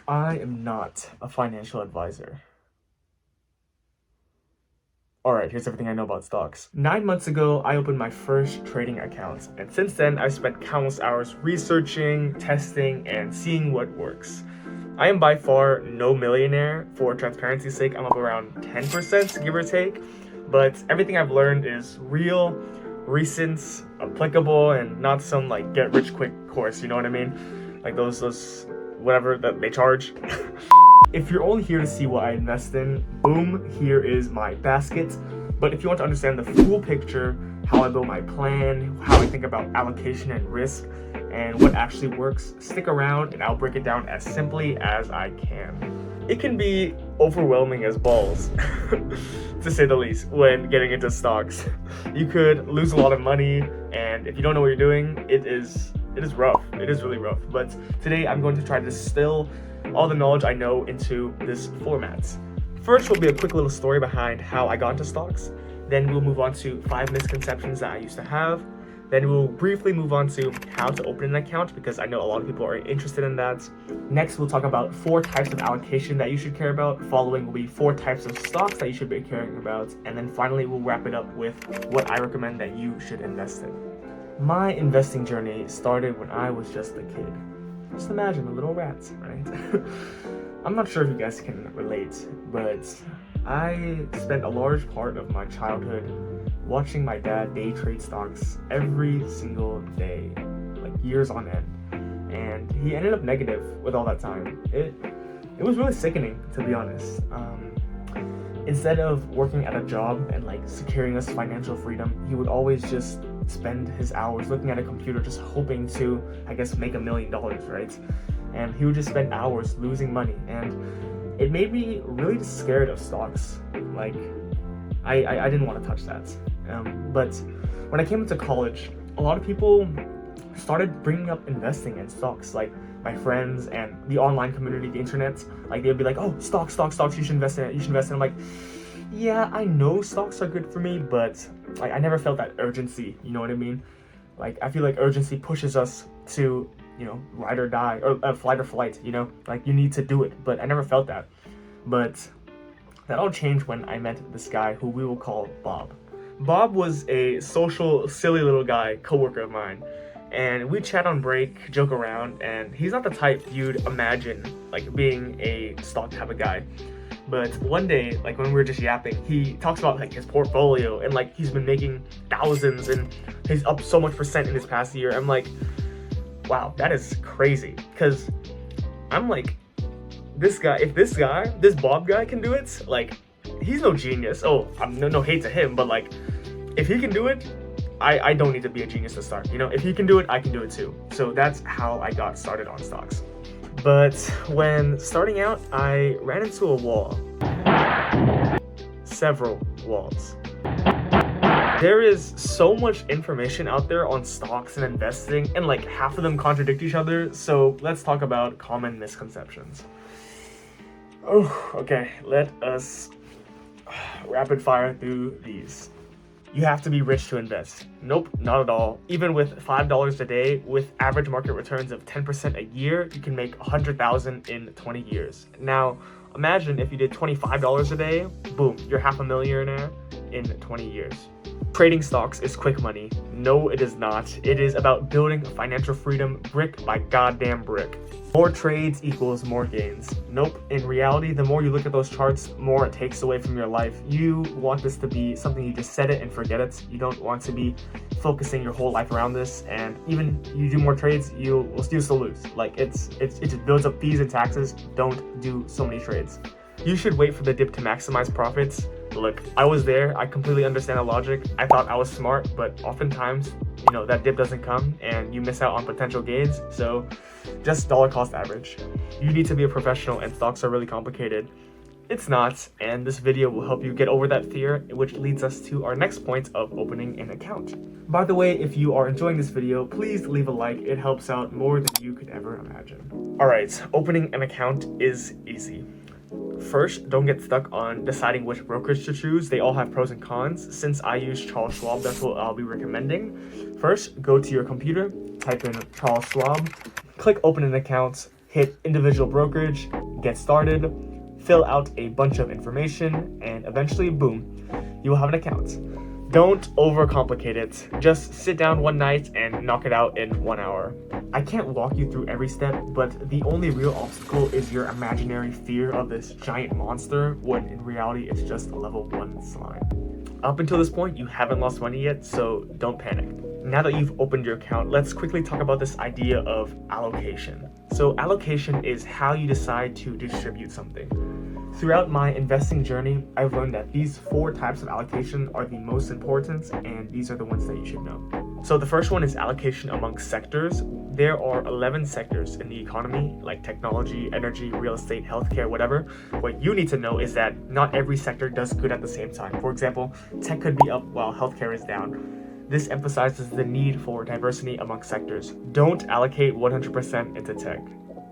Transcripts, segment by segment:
I am not a financial advisor. Alright, here's everything I know about stocks. 9 months ago, I opened my first trading account, and since then, I've spent countless hours researching, testing, and seeing what works. I am by far no millionaire. For transparency's sake, I'm up around 10%, give or take, but everything I've learned is real, recent, applicable, and not some like get rich quick course, you know what I mean? Like those whatever that they charge. If you're only here to see what I invest in, boom, here is my basket. But if you want to understand the full picture, how I build my plan, how I think about allocation and risk, and what actually works, stick around and I'll break it down as simply as I can. It can be overwhelming as balls, to say the least, when getting into stocks. You could lose a lot of money, and if you don't know what you're doing, it is rough. It is really rough. But today I'm going to try to distill all the knowledge I know into this format. First will be a quick little story behind how I got into stocks. Then we'll move on to 5 misconceptions that I used to have. Then we'll briefly move on to how to open an account, because I know a lot of people are interested in that. Next, we'll talk about 4 types of allocation that you should care about. Following will be 4 types of stocks that you should be caring about. And then finally, we'll wrap it up with what I recommend that you should invest in. My investing journey started when I was just a kid. Just imagine a little rat, right? I'm not sure if you guys can relate, but I spent a large part of my childhood watching my dad day trade stocks every single day, like years on end. And he ended up negative with all that time. It was really sickening, to be honest. Instead of working at a job and like securing us financial freedom, he would always just spend his hours looking at a computer, just hoping to, I guess, make $1 million, right? And he would just spend hours losing money, and it made me really scared of stocks. Like, I didn't want to touch that. But when I came into college, a lot of people started bringing up investing in stocks. Like my friends and the online community, the internet, like they'd be like, "Oh, stocks, you should invest in it. You should invest in it." I'm like, yeah, I know stocks are good for me, but like I never felt that urgency. You know what I mean? Like I feel like urgency pushes us to, ride or die, or flight or flight. Like you need to do it. But I never felt that. But that all changed when I met this guy who we will call Bob. Bob was a social, silly little guy, coworker of mine, and we chat on break, joke around, and he's not the type you'd imagine like being a stock type of guy. But one day, like when we were just yapping, he talks about like his portfolio and like he's been making thousands and he's up so much percent in this past year. I'm like, wow, that is crazy. Because I'm like, this Bob guy can do it, like he's no genius. Oh, I'm no hate to him, but like if he can do it, I don't need to be a genius to start. If he can do it, I can do it too. So that's how I got started on stocks. But when starting out, I ran into a wall. Several walls. There is so much information out there on stocks and investing, and like half of them contradict each other. So let's talk about common misconceptions. Oh, okay, let us rapid fire through these. You have to be rich to invest. Nope, not at all. Even with $5 a day, with average market returns of 10% a year, you can make $100,000 in 20 years. Now, imagine if you did $25 a day, boom, you're half a millionaire in 20 years. Trading stocks is quick money. No, it is not. It is about building financial freedom brick by goddamn brick. More trades equals more gains. Nope. In reality, the more you look at those charts, the more it takes away from your life. You want this to be something you just set it and forget it. You don't want to be focusing your whole life around this. And even you do more trades, you'll still lose. Like it just builds up fees and taxes. Don't do so many trades. You should wait for the dip to maximize profits. Look, I was there. I completely understand the logic. I thought I was smart, but oftentimes, that dip doesn't come and you miss out on potential gains. So just dollar cost average. You need to be a professional, and stocks are really complicated. It's not, and this video will help you get over that fear, which leads us to our next point of opening an account. By the way, if you are enjoying this video, please leave a like. It helps out more than you could ever imagine. Alright, opening an account is easy. First, don't get stuck on deciding which brokerage to choose. They all have pros and cons. Since I use Charles Schwab, that's what I'll be recommending. First, go to your computer, type in Charles Schwab, click open an account, hit individual brokerage, get started, fill out a bunch of information, and eventually, boom, you will have an account. Don't overcomplicate it. Just sit down one night and knock it out in 1 hour. I can't walk you through every step, but the only real obstacle is your imaginary fear of this giant monster, when in reality it's just a level 1 slime. Up until this point, you haven't lost money yet, so don't panic. Now that you've opened your account, let's quickly talk about this idea of allocation. So allocation is how you decide to distribute something. Throughout my investing journey, I've learned that these 4 types of allocation are the most important, and these are the ones that you should know. So the first one is allocation among sectors. There are 11 sectors in the economy, like technology, energy, real estate, healthcare, whatever. What you need to know is that not every sector does good at the same time. For example, tech could be up while healthcare is down. This emphasizes the need for diversity among sectors. Don't allocate 100% into tech.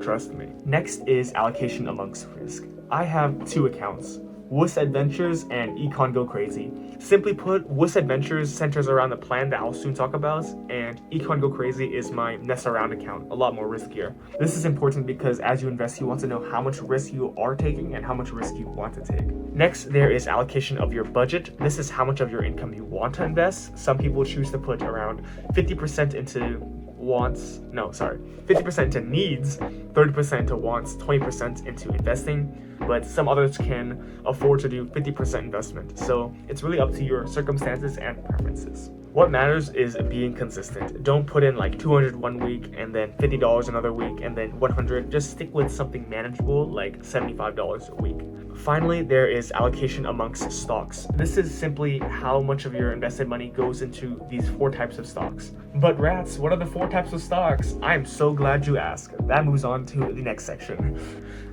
Trust me. Next is allocation amongst risk. I have 2 accounts, Wuss Adventures and EconGoCrazy. Simply put, Wuss Adventures centers around the plan that I'll soon talk about, and EconGoCrazy is my mess around account, a lot more riskier. This is important because as you invest, you want to know how much risk you are taking and how much risk you want to take. Next, there is allocation of your budget. This is how much of your income you want to invest. Some people choose to put around 50% into 50% into needs, 30% to wants, 20% into investing, but some others can afford to do 50% investment. So it's really up to your circumstances and preferences. What matters is being consistent. Don't put in like $200 one week and then $50 another week and then $100. Just stick with something manageable like $75 a week. Finally, there is allocation amongst stocks. This is simply how much of your invested money goes into these 4 types of stocks. But rats, what are the 4 types of stocks? I am so glad you asked. That moves on to the next section.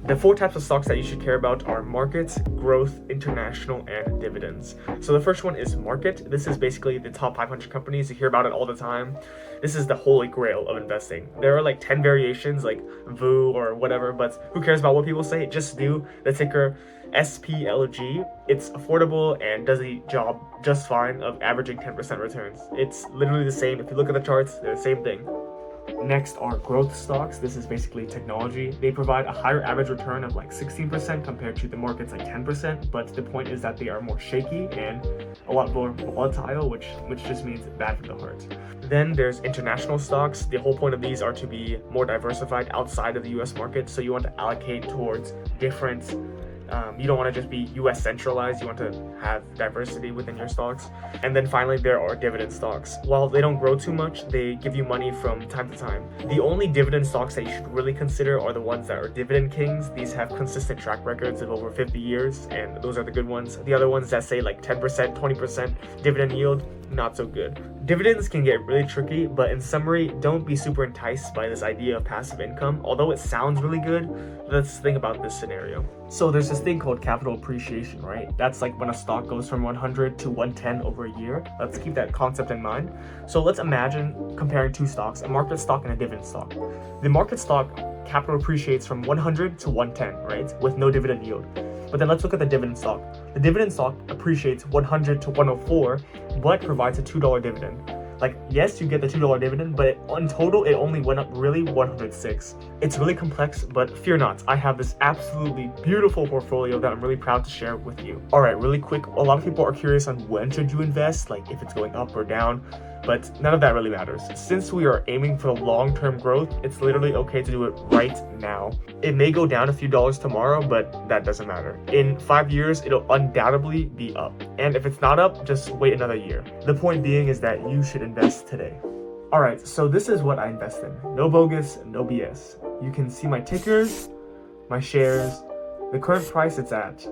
The 4 types of stocks that you should care about are markets, growth, international, and dividends. So the first one is market. This is basically the top 500 companies. You hear about it all the time. This is the holy grail of investing. There are like 10 variations like VOO or whatever, but who cares about what people say? Just do the ticker SPLG. It's affordable and does the job just fine of averaging 10% returns. It's literally the same. If you look at the charts, they're the same thing. Next are growth stocks. This is basically technology. They provide a higher average return of like 16% compared to the market's like 10%, but the point is that they are more shaky and a lot more volatile, which just means bad for the heart. Then there's international stocks. The whole point of these are to be more diversified outside of the US market, so you want to allocate towards different you don't want to just be US centralized, you want to have diversity within your stocks. And then finally, there are dividend stocks. While they don't grow too much, they give you money from time to time. The only dividend stocks that you should really consider are the ones that are dividend kings. These have consistent track records of over 50 years, and those are the good ones. The other ones that say like 10%, 20% dividend yield, not so good. Dividends can get really tricky, but in summary, don't be super enticed by this idea of passive income. Although it sounds really good, let's think about this scenario. So there's this thing called capital appreciation, right? That's like when a stock goes from 100 to 110 over a year. Let's keep that concept in mind. So let's imagine comparing 2 stocks, a market stock and a dividend stock. The market stock capital appreciates from 100 to 110, right? With no dividend yield. But then let's look at the dividend stock. The dividend stock appreciates 100 to 104, but provides a $2 dividend. Like, yes, you get the $2 dividend, but in total, it only went up really 106. It's really complex, but fear not. I have this absolutely beautiful portfolio that I'm really proud to share with you. All right, really quick. A lot of people are curious on when should you invest, like if it's going up or down. But none of that really matters. Since we are aiming for the long-term growth, it's literally okay to do it right now. It may go down a few dollars tomorrow, but that doesn't matter. In 5 years, it'll undoubtedly be up. And if it's not up, just wait another year. The point being is that you should invest today. Alright, so this is what I invest in. No bogus, no BS. You can see my tickers, my shares, the current price it's at,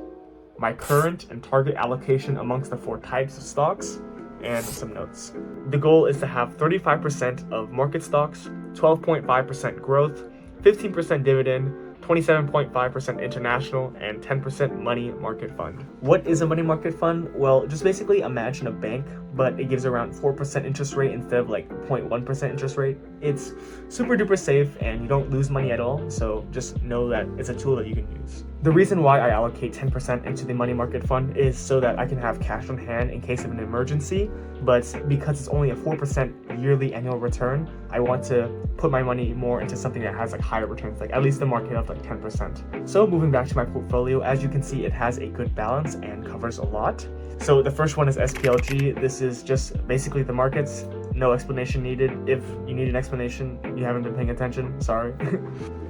my current and target allocation amongst the 4 types of stocks, and some notes. The goal is to have 35% of market stocks, 12.5% growth, 15% dividend, 27.5% international, and 10% money market fund. What is a money market fund? Well, just basically imagine a bank but it gives around 4% interest rate instead of like 0.1% interest rate. It's super duper safe and you don't lose money at all, so just know that it's a tool that you can use. The reason why I allocate 10% into the money market fund is so that I can have cash on hand in case of an emergency, but because it's only a 4% yearly annual return, I want to put my money more into something that has like higher returns, like at least the market of like 10%. So moving back to my portfolio, as you can see, it has a good balance and covers a lot. So the first one is SPLG. This is just basically the markets. No explanation needed. If you need an explanation, you haven't been paying attention, sorry.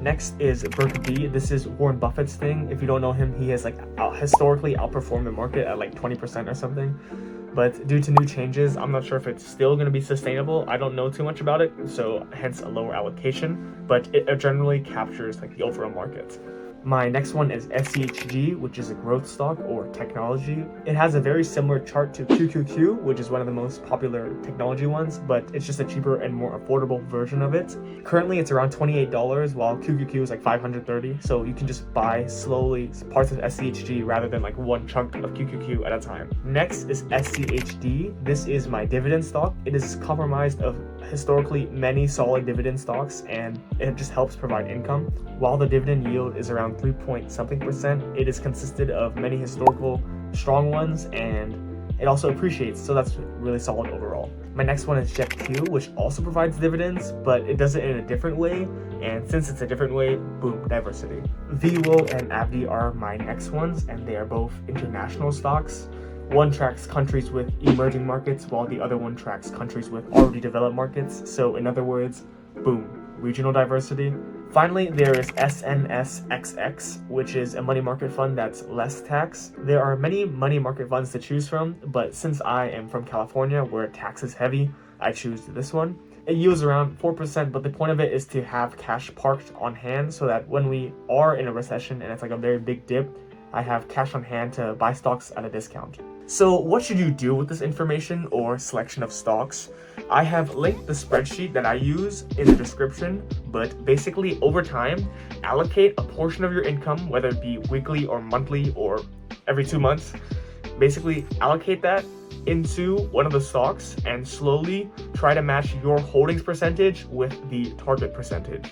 Next is BurkB. This is Warren Buffett's thing. If you don't know him, he has like historically outperformed the market at like 20% or something. But due to new changes, I'm not sure if it's still going to be sustainable. I don't know too much about it, so hence a lower allocation, but it generally captures like the overall market. My next one is SCHG, which is a growth stock or technology. It has a very similar chart to QQQ, which is one of the most popular technology ones, but it's just a cheaper and more affordable version of it. Currently, it's around $28, while QQQ is like $530, so you can just buy slowly parts of SCHG rather than like one chunk of QQQ at a time. Next is SCHD. This is my dividend stock. It is comprised of historically many solid dividend stocks, and it just helps provide income. While the dividend yield is around 3-point-something%, it is consisted of many historical strong ones, and it also appreciates, so that's really solid overall. My next one is JetQ, which also provides dividends, but it does it in a different way, and since it's a different way, boom, diversity. VWO and AbbVie are my next ones, and they are both international stocks. One tracks countries with emerging markets, while the other one tracks countries with already developed markets, so in other words, boom, regional diversity. Finally, there is SNSXX, which is a money market fund that's less tax. There are many money market funds to choose from, but since I am from California, where tax is heavy, I choose this one. It yields around 4%, but the point of it is to have cash parked on hand so that when we are in a recession and it's like a very big dip, I have cash on hand to buy stocks at a discount. So what should you do with this information or selection of stocks? I have linked the spreadsheet that I use in the description, but basically over time, allocate a portion of your income, whether it be weekly or monthly or every 2 months, basically allocate that into one of the stocks and slowly try to match your holdings percentage with the target percentage.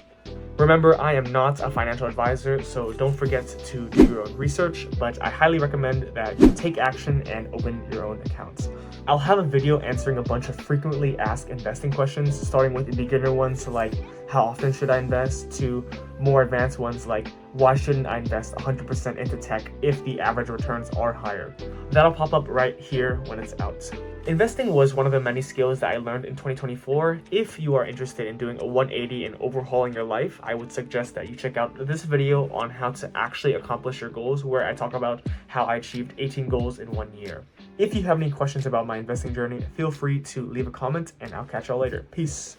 Remember, I am not a financial advisor, so don't forget to do your own research, but I highly recommend that you take action and open your own accounts. I'll have a video answering a bunch of frequently asked investing questions, starting with the beginner ones like how often should I invest, to more advanced ones like why shouldn't I invest 100% into tech if the average returns are higher. That'll pop up right here when it's out. Investing was one of the many skills that I learned in 2024. If you are interested in doing a 180 and overhauling your life, I would suggest that you check out this video on how to actually accomplish your goals, where I talk about how I achieved 18 goals in 1 year. If you have any questions about my investing journey, feel free to leave a comment and I'll catch y'all later. Peace.